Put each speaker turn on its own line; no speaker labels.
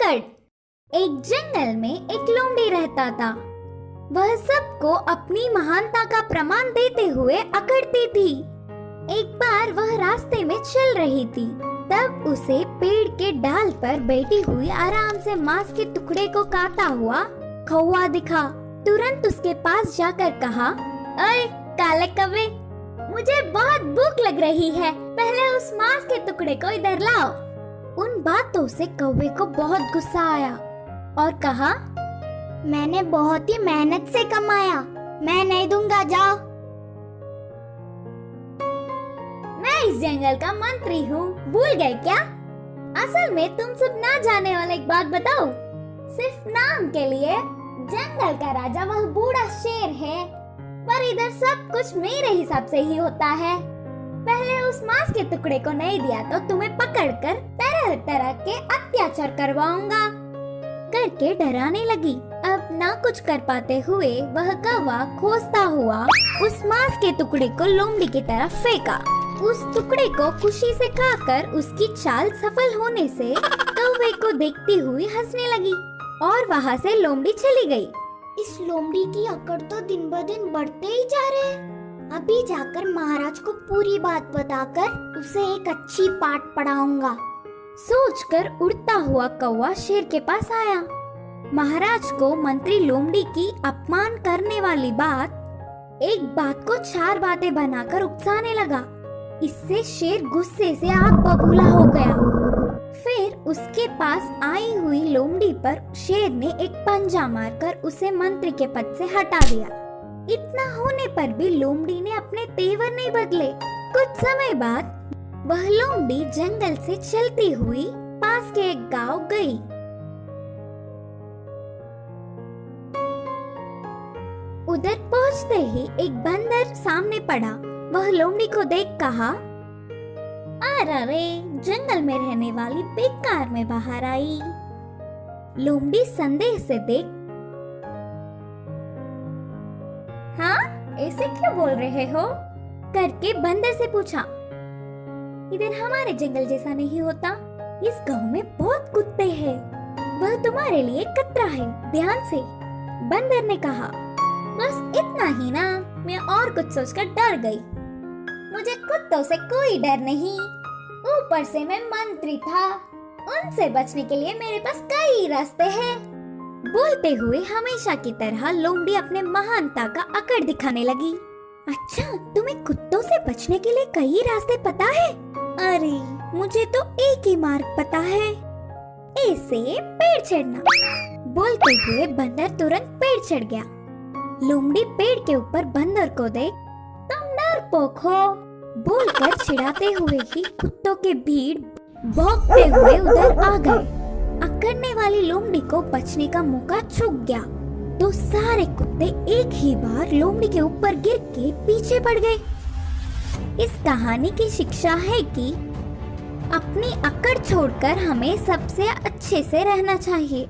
पकड़। एक जंगल में एक लोमड़ी रहता था। वह सबको अपनी महानता का प्रमाण देते हुए अकड़ती थी। एक बार वह रास्ते में चल रही थी, तब उसे पेड़ के डाल पर बैठी हुई आराम से मांस के टुकड़े को काटता हुआ कौवा दिखा। तुरंत उसके पास जाकर कहा, अरे काले कौवे, मुझे बहुत भूख लग रही है, पहले उस मांस के टुकड़े को इधर लाओ। उन बातों से कौवे को बहुत गुस्सा आया और कहा, मैंने बहुत ही मेहनत से कमाया, मैं नहीं दूंगा, जाओ। मैं इस जंगल का मंत्री हूँ, भूल गए क्या? असल में तुम सब ना जाने वाला एक बात बताओ, सिर्फ नाम के लिए जंगल का राजा वह बूढ़ा शेर है, पर इधर सब कुछ मेरे हिसाब से ही होता है। पहले उस मांस के टुकड़े को नहीं दिया तो तुम्हें पकड़कर तरह तरह के अत्याचार करवाऊंगा करके डराने लगी। अब ना कुछ कर पाते हुए वह कौवा खोजता हुआ उस मांस के टुकड़े को लोमड़ी की तरफ फेंका। उस टुकड़े को खुशी से खाकर उसकी चाल सफल होने से कौवे को देखती हुई हंसने लगी और वहाँ से लोमड़ी चली गई। इस लोमड़ी की अकड़ तो दिन ब दिन बढ़ते ही जा रहे हैं। अभी जाकर महाराज को पूरी बात बताकर उसे एक अच्छी पाठ पढ़ाऊंगा, सोचकर उड़ता हुआ कौवा शेर के पास आया। महाराज को मंत्री लोमड़ी की अपमान करने वाली बात एक बात को 4 बातें बनाकर उकसाने लगा। इससे शेर गुस्से से आग बबूला हो गया। फिर उसके पास आई हुई लोमड़ी पर शेर ने एक पंजा मारकर उसे मंत्री के पद से हटा दिया। इतना होने पर भी लोमड़ी ने अपने तेवर नहीं बदले। कुछ समय बाद वह लोमड़ी जंगल से चलती हुई पास के एक गांव गई। उधर पहुंचते ही एक बंदर सामने पड़ा। वह लोमड़ी को देख कहा, अरे जंगल में रहने वाली बेकार में बाहर आई। लोमड़ी संदेह से देख, हाँ ऐसे क्यों बोल रहे हो करके बंदर से पूछा। इधर हमारे जंगल जैसा नहीं होता, इस गांव में बहुत कुत्ते हैं, वह तुम्हारे लिए खतरा है, ध्यान से। बंदर ने कहा, बस इतना ही ना, मैं और कुछ सोचकर डर गई। मुझे कुत्तों से कोई डर नहीं, ऊपर से मैं मंत्री था, उनसे बचने के लिए मेरे पास कई रास्ते हैं। बोलते हुए हमेशा की तरह लोमड़ी अपने महानता का अकड़ दिखाने लगी। अच्छा, तुम्हें कुत्तों से बचने के लिए कई रास्ते पता है? अरे मुझे तो एक ही मार्ग पता है, ऐसे पेड़ चढ़ना। बोलते हुए बंदर तुरंत पेड़ चढ़ गया। लोमड़ी पेड़ के ऊपर बंदर को देख, तुम डरपोक हो बोलकर चिढ़ाते हुए ही कुत्तों के भीड़ भौंकते हुए उधर आ गए। अकड़ने वाली लोमड़ी को बचने का मौका चूक गया तो सारे कुत्ते एक ही बार लोमड़ी के ऊपर गिर के पीछे पड़ गए। इस कहानी की शिक्षा है कि अपनी अकड़ छोड़कर हमें सबसे अच्छे से रहना चाहिए।